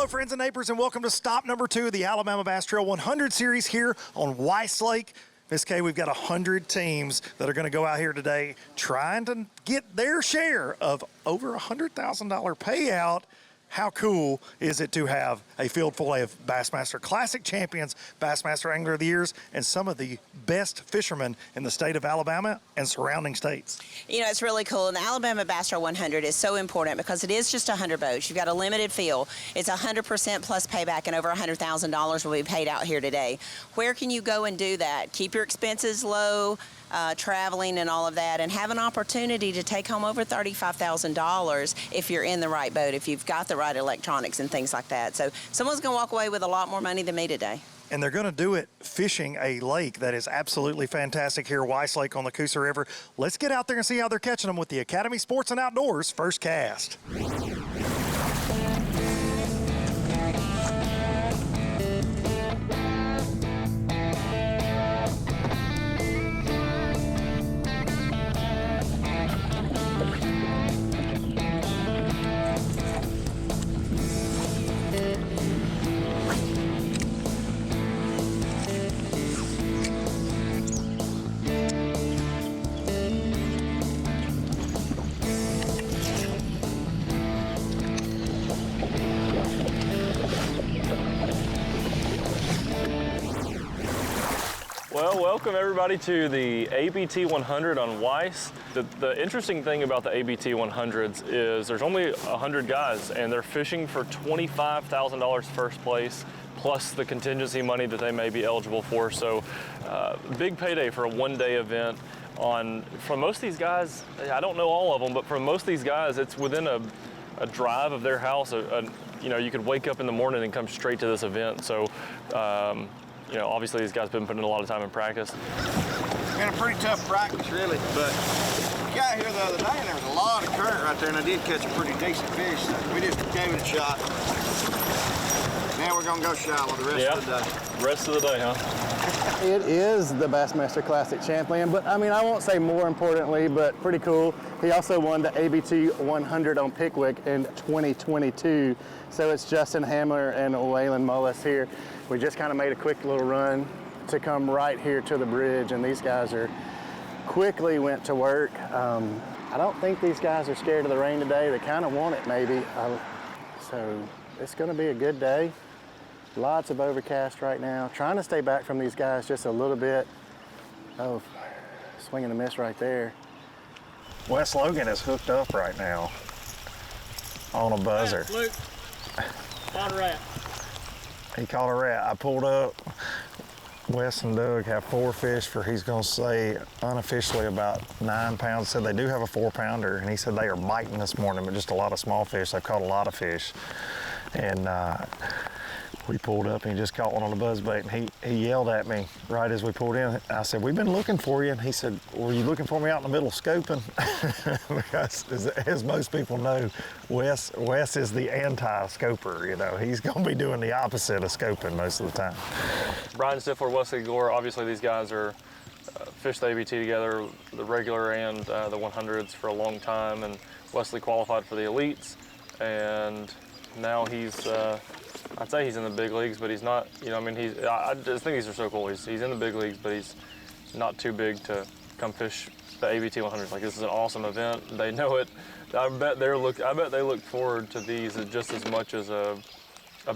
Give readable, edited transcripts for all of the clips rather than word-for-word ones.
Hello, friends and neighbors, and welcome to stop number 2 of the Alabama Bass Trail 100 series here on Weiss Lake. Miss Kay, we've got 100 teams that are going to go out here today trying to get their share of over $100,000 payout. How cool is it to have a field full of Bassmaster Classic champions, Bassmaster Angler of the Years, and some of the best fishermen in the state of Alabama and surrounding states? You know, it's really cool. And the Alabama Bass Trail 100 is so important because it is just 100 boats. You've got a limited field. It's 100% plus payback, and over $100,000 will be paid out here today. Where can you go and do that? Keep your expenses low, traveling and all of that, and have an opportunity to take home over $35,000 if you're in the right boat, if you've got the right electronics and things like that. So someone's going to walk away with a lot more money than me today. And they're going to do it fishing a lake that is absolutely fantastic here, Weiss Lake on the Coosa River. Let's get out there and see how they're catching them with the Academy Sports and Outdoors First Cast. Well, welcome everybody to the ABT 100 on Weiss. The interesting thing about the ABT 100s is there's only 100 guys and they're fishing for $25,000 first place, plus the contingency money that they may be eligible for. So big payday for a one-day event. For most of these guys, I don't know all of them, but for most of these guys, it's within a drive of their house. You know, you could wake up in the morning and come straight to this event. So, you know, obviously these guys have been putting in a lot of time in practice. It's been a pretty tough practice, really, but I got here the other day and there was a lot of current right there, and I did catch a pretty decent fish, so we just gave it a shot. Now we're gonna go shallow the rest of the day. Rest of the day, huh? It is the Bassmaster Classic champion, but I mean, I won't say more importantly, but pretty cool. He also won the ABT 100 on Pickwick in 2022. So it's Justin Hamler and Waylon Mullis here. We just kind of made a quick little run to come right here to the bridge, and these guys quickly went to work. I don't think these guys are scared of the rain today. They kind of want it maybe. So it's gonna be a good day. Lots of overcast right now. Trying to stay back from these guys just a little bit. Oh, swinging a miss right there. Wes Logan is hooked up right now on a buzzer. Luke, caught a rat. He caught a rat. I pulled up. Wes and Doug have 4 fish for, he's gonna say unofficially about 9 pounds. Said they do have a 4-pounder, and he said they are biting this morning, but just a lot of small fish. They've caught a lot of fish. And we pulled up and he just caught one on a buzzbait, and he yelled at me right as we pulled in. I said, "We've been looking for you." And he said, "Were you looking for me out in the middle of scoping?" Because as most people know, Wes is the anti-scoper. You know, he's gonna be doing the opposite of scoping most of the time. Brian Stifler, Wesley Gore, obviously these guys are fished the ABT together, the regular and the 100s for a long time, and Wesley qualified for the elites, and now he's I'd say he's in the big leagues, but he's not, you know, I mean, I just think these are so cool. He's in the big leagues, but he's not too big to come fish the ABT 100. Like, this is an awesome event. They know it. I bet they look forward to these just as much as a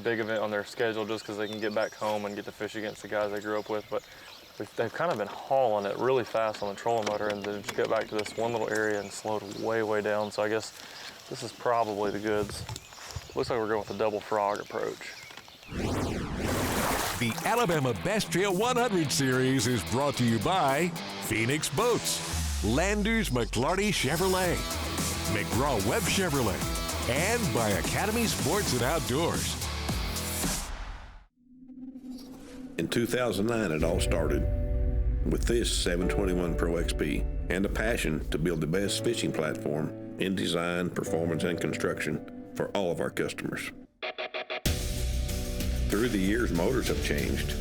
big event on their schedule, just because they can get back home and get to fish against the guys they grew up with. But they've kind of been hauling it really fast on the trolling motor, and then just get back to this one little area and slowed way, way down. So I guess this is probably the goods. Looks like we're going with a double frog approach. The Alabama Bass Trail 100 series is brought to you by Phoenix Boats, Landers McLarty Chevrolet, McGraw-Webb Chevrolet, and by Academy Sports and Outdoors. In 2009, it all started with this 721 Pro XP and a passion to build the best fishing platform in design, performance, and construction for all of our customers. Through the years, motors have changed,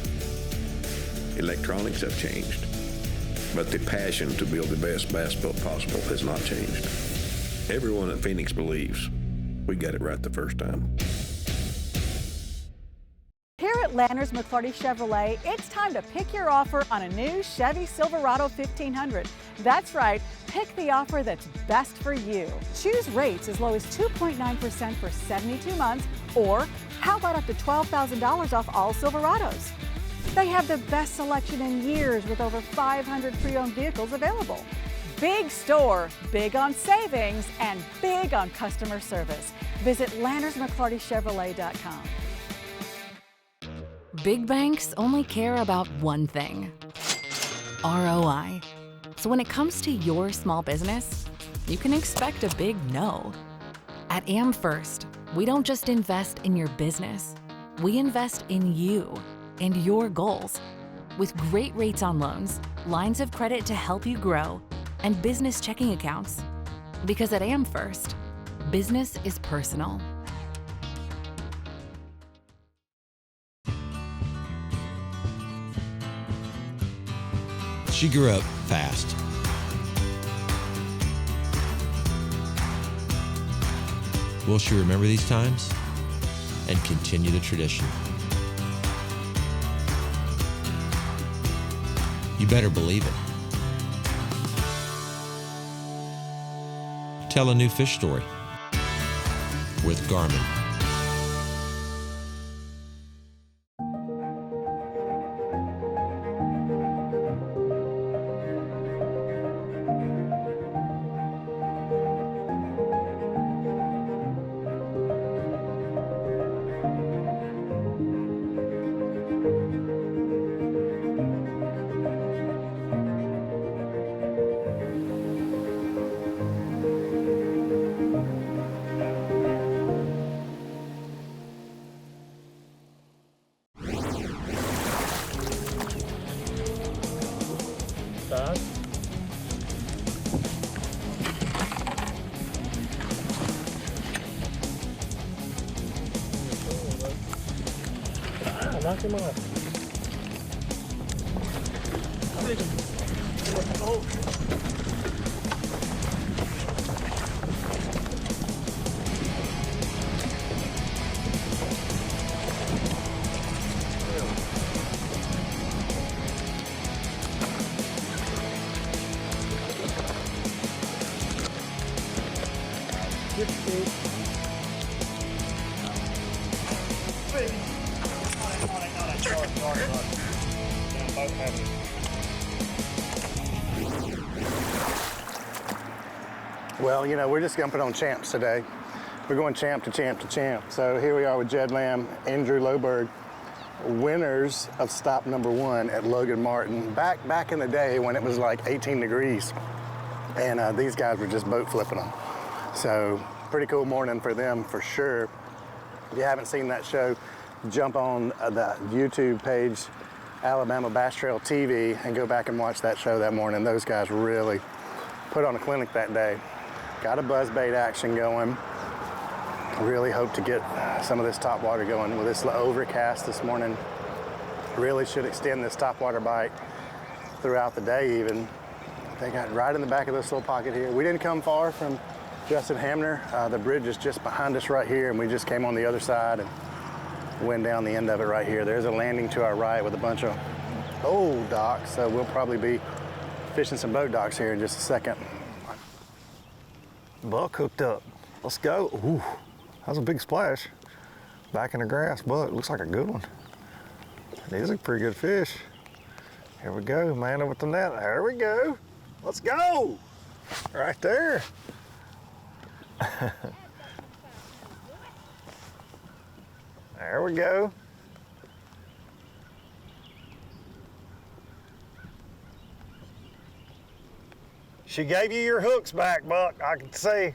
electronics have changed, but the passion to build the best bass boat possible has not changed. Everyone at Phoenix believes we got it right the first time. Landers McClarty Chevrolet, it's time to pick your offer on a new Chevy Silverado 1500. That's right, pick the offer that's best for you. Choose rates as low as 2.9% for 72 months, or how about up to $12,000 off all Silverados? They have the best selection in years with over 500 pre-owned vehicles available. Big store, big on savings, and big on customer service. Visit LandersMcClartyChevrolet.com. Big banks only care about one thing: ROI. So when it comes to your small business, you can expect a big no. At AmFirst, we don't just invest in your business, we invest in you and your goals. With great rates on loans, lines of credit to help you grow, and business checking accounts. Because at AmFirst, business is personal. She grew up fast. Will she remember these times and continue the tradition? You better believe it. Tell a new fish story with Garmin. Knock him off. Well, you know, we're just jumping on champs today. We're going champ to champ to champ. So here we are with Jed Lamb, Andrew Loberg, winners of stop number 1 at Logan Martin. Back in the day when it was like 18 degrees, and these guys were just boat flipping them. So pretty cool morning for them for sure. If you haven't seen that show, jump on the YouTube page, Alabama Bass Trail TV, and go back and watch that show that morning. Those guys really put on a clinic that day. Got a buzzbait action going. Really hope to get some of this topwater going with this overcast this morning. Really should extend this topwater bite throughout the day even. They got right in the back of this little pocket here. We didn't come far from Justin Hamner. The bridge is just behind us right here, and we just came on the other side and went down the end of it right here. There's a landing to our right with a bunch of old docks, so we'll probably be fishing some boat docks here in just a second. Buck hooked up. Let's go. Ooh, that was a big splash. Back in the grass, buck. Looks like a good one. It is a pretty good fish. Here we go, man over the net. There we go. Let's go. Right there. There we go. She gave you your hooks back, Buck, I can see.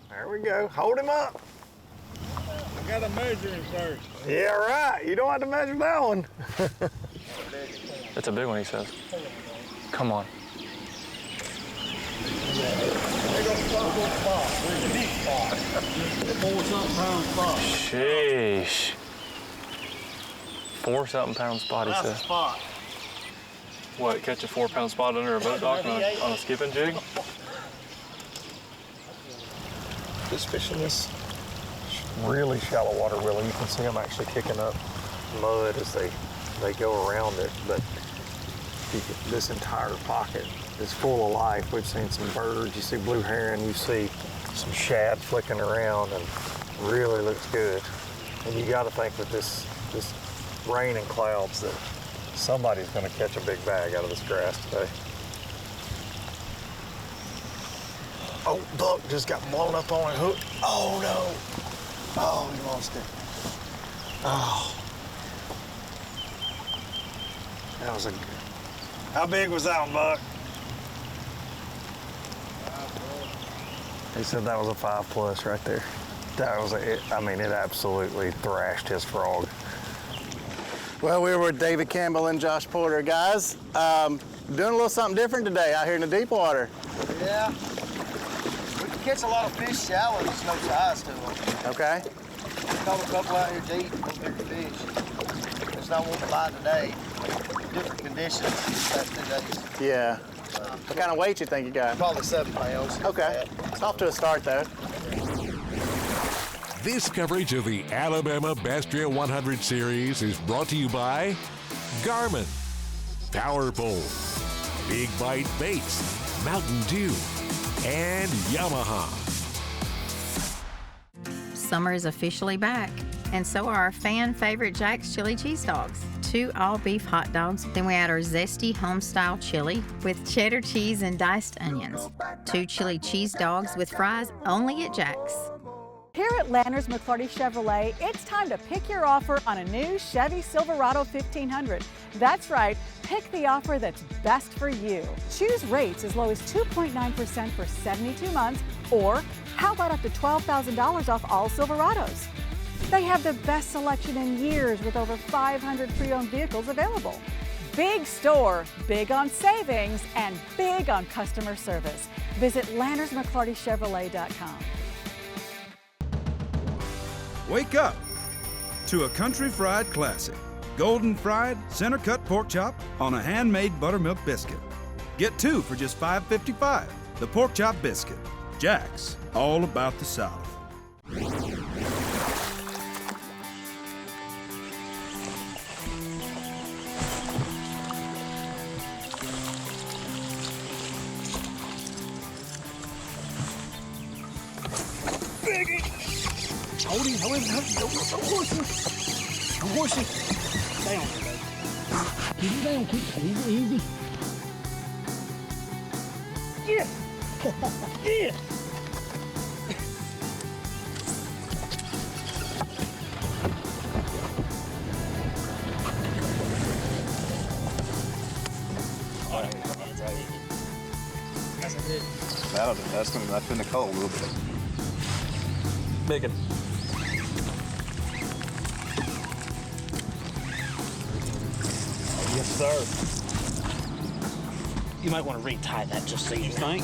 There we go. Hold him up. I gotta measure him first. Yeah, right. You don't have to measure that one. It's a big one, he says. Come on. Sheesh. 4-something pound spot, he That's says. a spot. What, catch a 4-pound spot under a boat dock on a skipping jig? Just fishing this really shallow water willow. You can see them actually kicking up mud as they go around it. But this entire pocket is full of life. We've seen some birds. You see blue heron. You see some shad flicking around, and really looks good. And you got to think with this rain and clouds that somebody's going to catch a big bag out of this grass today. Oh, buck just got blown up on a hook. Oh no. Oh, he lost it. Oh. That was how big was that one, Buck? He said that was a 5+ right there. That was it absolutely thrashed his frog. Well, we were with David Campbell and Josh Porter. Guys, doing a little something different today out here in the deep water. Yeah. We can catch a lot of fish shallow, there's no size to them. Okay. Caught a couple out here deep, a little bigger fish. There's not one to buy today. Different conditions these past 2 days. Yeah. What kind of weight you think you got? Probably 7 pounds. Okay. It's off to a start, though. This coverage of the Alabama Bass Trail 100 Series is brought to you by Garmin, Power Pole, Big Bite Baits, Mountain Dew, and Yamaha. Summer is officially back, and so are our fan favorite Jack's Chili Cheese Dogs. 2 all-beef hot dogs. Then we add our zesty home-style chili with cheddar cheese and diced onions. 2 chili cheese dogs with fries only at Jack's. Here at Landers McClarty Chevrolet, it's time to pick your offer on a new Chevy Silverado 1500. That's right, pick the offer that's best for you. Choose rates as low as 2.9% for 72 months, or how about up to $12,000 off all Silverados? They have the best selection in years with over 500 pre-owned vehicles available. Big store, big on savings, and big on customer service. Visit LandersMcClartyChevrolet.com. Wake up to a country fried classic. Golden fried, center cut pork chop on a handmade buttermilk biscuit. Get 2 for just $5.55. The pork chop biscuit. Jack's, all about the South. Hold him, don't horse him. Don't horse him. Stay on there, baby. Keep him down, keep easy. Yeah. Yeah. That's been the cold a little bit. Bacon. Yes, sir. You might want to retie that just so you think.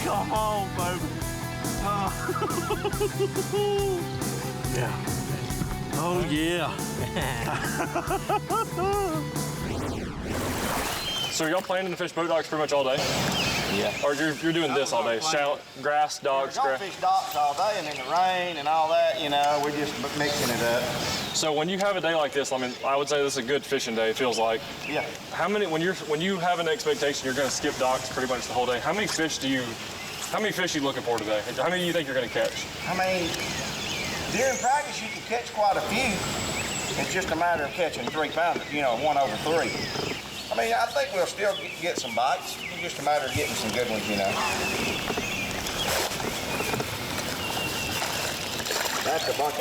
Come on, baby. Yeah. Oh, yeah. So are y'all planning to fish boat docks pretty much all day? Yeah. Or you're doing this all day? Grass, docks, We're gonna fish docks all day, and in the rain and all that, you know, we're just mixing it up. So when you have a day like this, I mean, I would say this is a good fishing day, it feels like. Yeah. How many, when you have an expectation you're gonna skip docks pretty much the whole day, how many fish are you looking for today? How many do you think you're gonna catch? I mean, during practice, you can catch quite a few. It's just a matter of catching 3-pounders, you know, 1 over 3. I mean, I think we'll still get some bites. It's just a matter of getting some good ones, you know. That's a bunch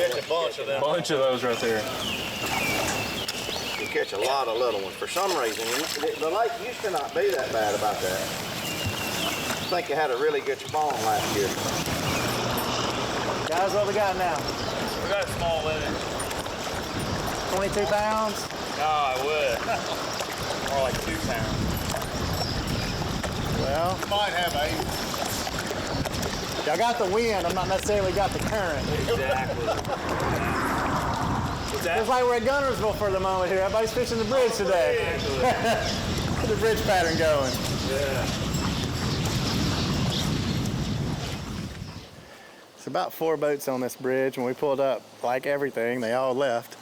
of them. Bunch of those right there. You catch a lot of little ones. For some reason, the lake used to not be that bad about that. I think it had a really good spawn last year. Guys, what we got now? We got small limit. 22 pounds? No, I would. More like 2 pounds. Well, Might have 8. Y'all got the wind, I'm not necessarily got the current. Exactly. It's like we're at Gunnersville for the moment here. Everybody's fishing the bridge today. Get the bridge pattern going. Yeah. It's about 4 boats on this bridge. When we pulled up, like everything, they all left.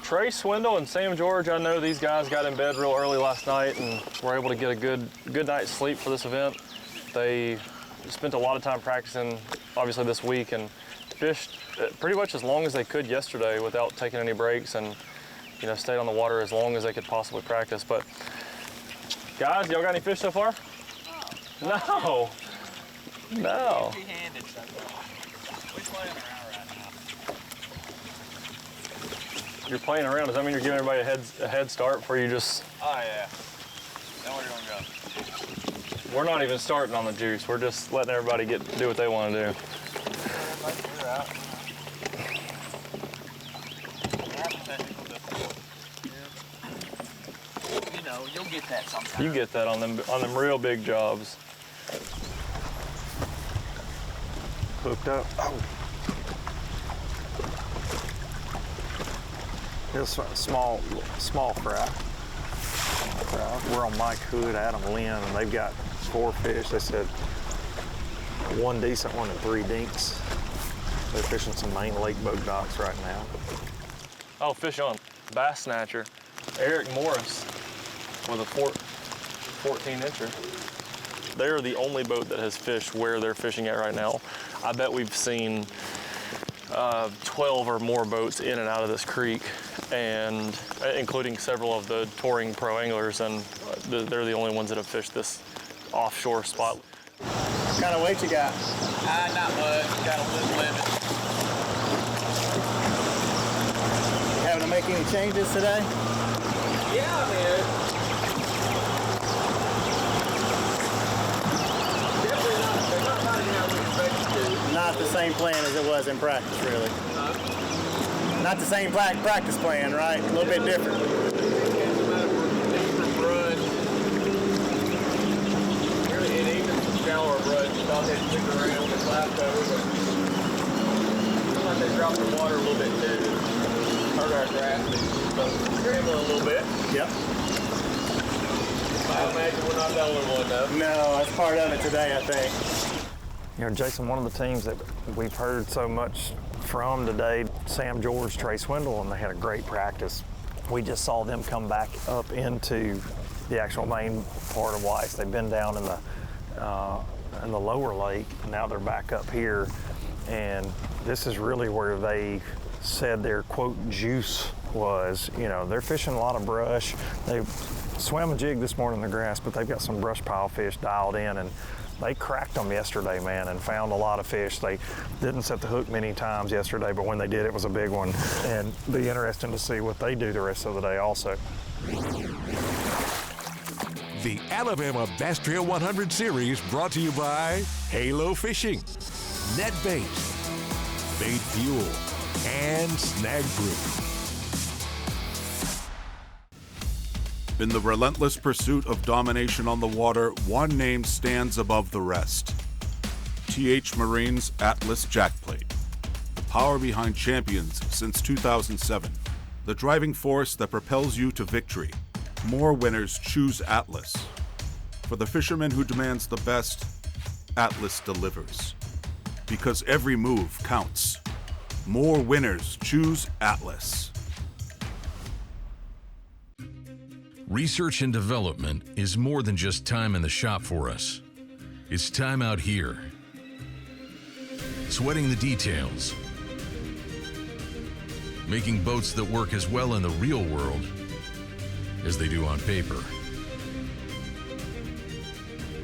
Trey Swindle and Sam George, I know these guys got in bed real early last night and were able to get a good night's sleep for this event. They spent a lot of time practicing, obviously this week, and fished pretty much as long as they could yesterday without taking any breaks, and stayed on the water as long as they could possibly practice. But guys, y'all got any fish so far? No. No. You're playing around. Does that mean you're giving everybody a head start before you just... Oh, yeah. Now where are you going to go? We're not even starting on the juice. We're just letting everybody do what they want to do. You'll get that sometime. You get that on them real big jobs. Hooked up. Oh. It's a small fry. We're on Mike Hood, Adam Lynn, and they've got 4 fish. They said 1 decent one and 3 dinks. They're fishing some main lake boat docks right now. Oh, fish on. Bass snatcher. Eric Morris with a 14-incher. They're the only boat that has fished where they're fishing at right now. I bet we've seen 12 or more boats in and out of this creek, and including several of the touring pro anglers, and they're the only ones that have fished this offshore spot. What kind of weight you got? Not much. Got a little limit. You having to make any changes today? Yeah, man. Definitely not. They're not biting out we expected to. Not the same plan as it was in practice, really. Not the same practice plan, right? A little bit different. And even some shallower brush, you thought they'd stick around with plateau, but looks like they dropped the water a little bit too. Hurt our grass, so scrambling a little bit. Yep. I imagine we're not the only one though. No, that's part of it today, I think. Jason, one of the teams that we've heard so much from today, Sam George, Trey Swindle, and they had a great practice. We just saw them come back up into the actual main part of Weiss. They've been down in the lower lake, now they're back up here, and this is really where they said their quote juice was. They're fishing a lot of brush. They swam a jig this morning in the grass, but they've got some brush pile fish dialed in, and they cracked them yesterday, man, and found a lot of fish. They didn't set the hook many times yesterday, but when they did, it was a big one. And be interesting to see what they do the rest of the day also. The Alabama Bass Trail 100 Series brought to you by Halo Fishing, Net Bait, Bait Fuel, and Snag Proof. In the relentless pursuit of domination on the water, one name stands above the rest. TH Marine's Atlas Jackplate. The power behind champions since 2007. The driving force that propels you to victory. More winners choose Atlas. For the fisherman who demands the best, Atlas delivers. Because every move counts. More winners choose Atlas. Research and development is more than just time in the shop for us. It's time out here. Sweating the details. Making boats that work as well in the real world as they do on paper.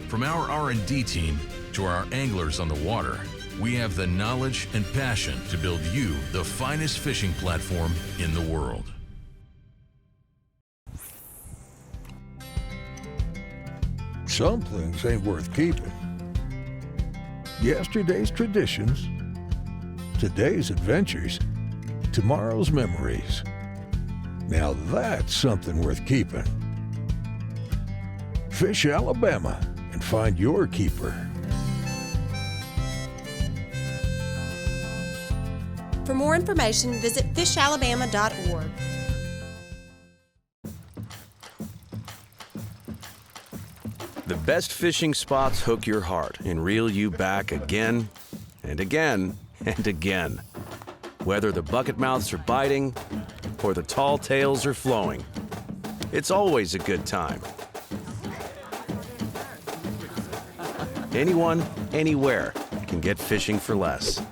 From our R&D team to our anglers on the water, we have the knowledge and passion to build you the finest fishing platform in the world. Some things ain't worth keeping. Yesterday's traditions, today's adventures, tomorrow's memories. Now that's something worth keeping. Fish Alabama and find your keeper. For more information, visit fishalabama.org. The best fishing spots hook your heart and reel you back again and again and again. Whether the bucket mouths are biting or the tall tails are flowing, it's always a good time. Anyone, anywhere can get fishing for less.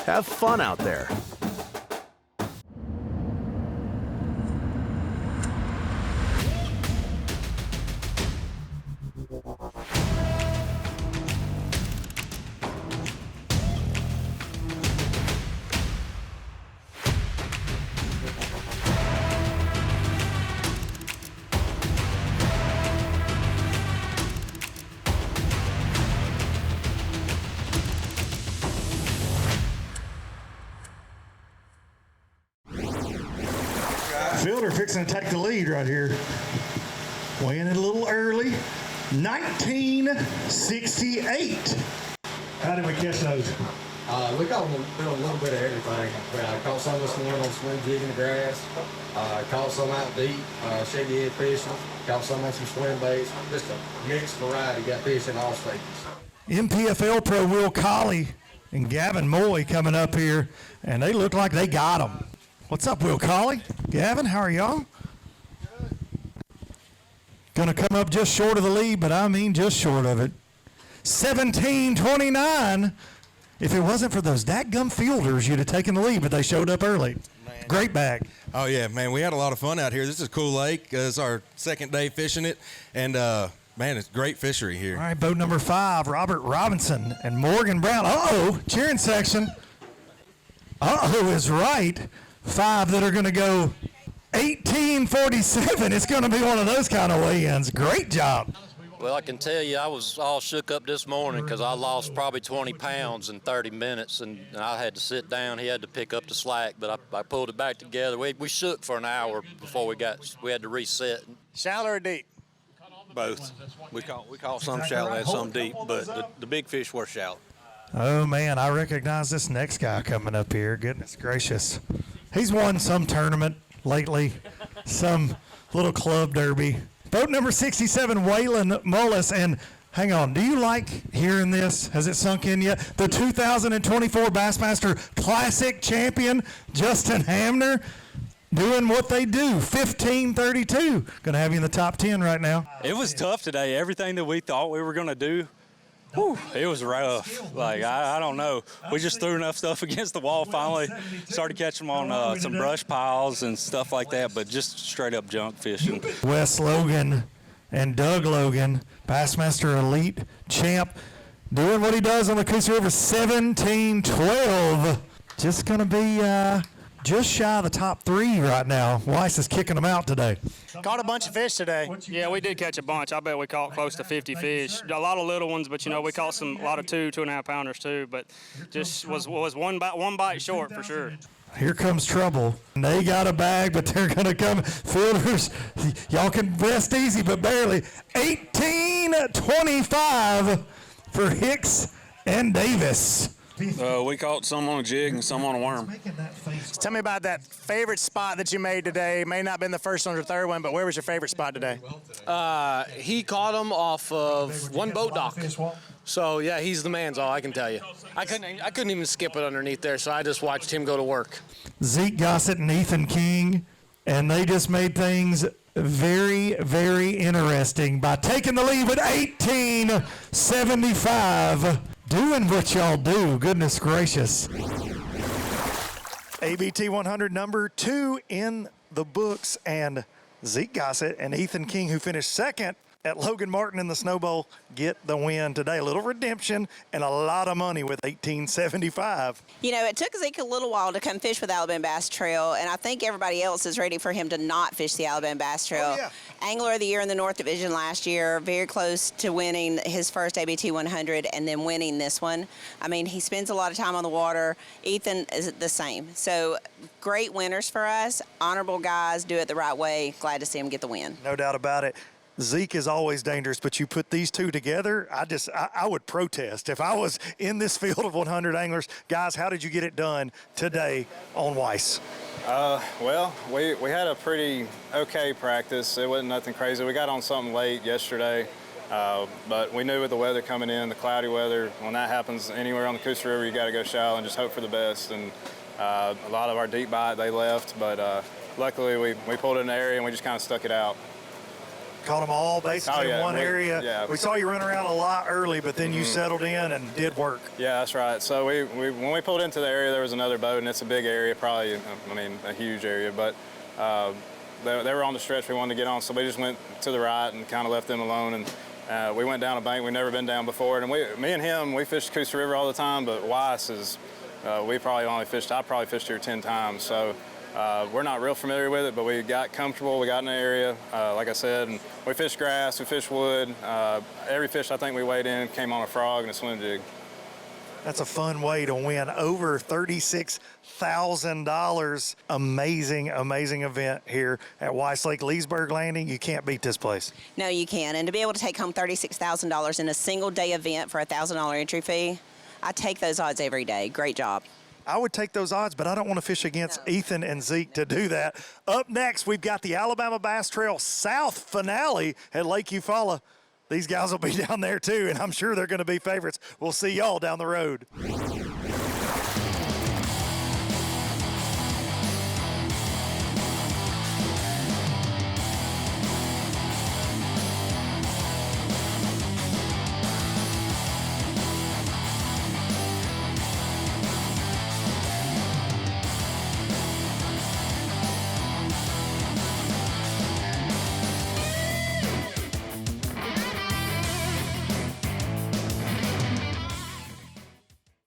Have fun out there. Fielder fixing to take the lead right here. Weighing it a little early. 1968. How did we catch those? We caught them a little bit of everything. Caught some this morning on swim jig in the grass. Caught some out deep, shady head fishing. Caught some on some swim baits. Just a mixed variety. Got fish in all stages. MPFL Pro Will Collie and Gavin Moy coming up here, and they look like they got them. What's up, Will Collie? Gavin, how are y'all? Gonna come up just short of the lead, but I mean just short of it. 17:29. If it wasn't for those dadgum fielders, you'd have taken the lead, but they showed up early. Man. Great bag. Oh, yeah, man, we had a lot of fun out here. This is a cool lake. It's our second day fishing it, and, man, it's great fishery here. All right, boat number 5, Robert Robinson and Morgan Brown. Uh-oh, cheering section. Uh-oh is right. 5 that are going to go 18:47. It's going to be one of those kind of weigh-ins. Great job. Well, I can tell you I was all shook up this morning because I lost probably 20 pounds in 30 minutes, and I had to sit down. He had to pick up the slack, but I pulled it back together. We shook for an hour before we had to reset. Shallow or deep? Both. We caught some shallow and some deep, but the big fish were shallow. Oh, man, I recognize this next guy coming up here. Goodness gracious. He's won some tournament lately, some little club derby. Boat number 67, Waylon Mullis. And hang on, do you like hearing this? Has it sunk in yet? The 2024 Bassmaster Classic champion, Justin Hamner, doing what they do, 15:32. Going to have you in the top 10 right now. It was tough today. Everything that we thought we were going to do, whew, it was rough. Like, I don't know. We just threw enough stuff against the wall finally. Started catching them on some brush piles and stuff like that, but just straight up junk fishing. Wes Logan and Doug Logan, Bassmaster Elite champ, doing what he does on the Coosa River, 17:12. Just going to be just shy of the top 3 right now. Weiss is kicking them out today. Caught a bunch of fish today. Yeah, we did catch a bunch. I bet we caught close to 50 fish. A lot of little ones, but, you know, we caught a lot of 2.5 pounders too, but just was one bite short for sure. Here comes trouble. They got a bag, but they're going to come. Fielders, y'all can rest easy, but barely. 18:25 for Hicks and Davis. We caught some on a jig and some on a worm. Tell me about that favorite spot that you made today. May not have been the first one or third one, but where was your favorite spot today? He caught them off of one boat dock. So, yeah, he's the man's all I can tell you. I couldn't even skip it underneath there, so I just watched him go to work. Zeke Gossett and Ethan King, and they just made things very, very interesting by taking the lead with 18:75. Doing what y'all do, goodness gracious. ABT 100 number 2 in the books, and Zeke Gossett and Ethan King, who finished second at Logan Martin in the Snowball, get the win today. A little redemption and a lot of money with 18.75. You know, it took Zeke a little while to come fish with Alabama Bass Trail, and I think everybody else is ready for him to not fish the Alabama Bass Trail. Oh, yeah. Angler of the Year in the North Division last year, very close to winning his first ABT 100 and then winning this one. I mean, he spends a lot of time on the water. Ethan is the same. So great winners for us. Honorable guys, do it the right way. Glad to see him get the win. No doubt about it. Zeke is always dangerous, but you put these two together, I would protest. If I was in this field of 100 anglers, guys, how did you get it done today on Weiss? Well, we had a pretty okay practice. It wasn't nothing crazy. We got on something late yesterday, but we knew with the weather coming in, the cloudy weather, when that happens anywhere on the Coosa River, you got to go shallow and just hope for the best. And a lot of our deep bite, they left, but luckily we pulled it in the area and we just kind of stuck it out. Caught them all basically in one area. Yeah. We saw you run around a lot early, but then you settled in and did work. Yeah, that's right. So when we pulled into the area, there was another boat, and it's a big area, probably, I mean, a huge area, but they were on the stretch we wanted to get on, so we just went to the right and kind of left them alone, and we went down a bank we've never been down before. And me and him, we fished Coosa River all the time, but Weiss is, I probably fished here 10 times, so we're not real familiar with it, but we got comfortable. We got in the area, like I said, and we fished grass, we fished wood. Every fish I think we weighed in came on a frog and a swim jig. That's a fun way to win over $36,000. Amazing, amazing event here at Weiss Lake Leesburg Landing. You can't beat this place. No, you can. And to be able to take home $36,000 in a single day event for a $1,000 entry fee, I take those odds every day. Great job. I would take those odds, but I don't want to fish against Ethan and Zeke to do that. Up next, we've got the Alabama Bass Trail South finale at Lake Eufaula. These guys will be down there too, and I'm sure they're going to be favorites. We'll see y'all down the road.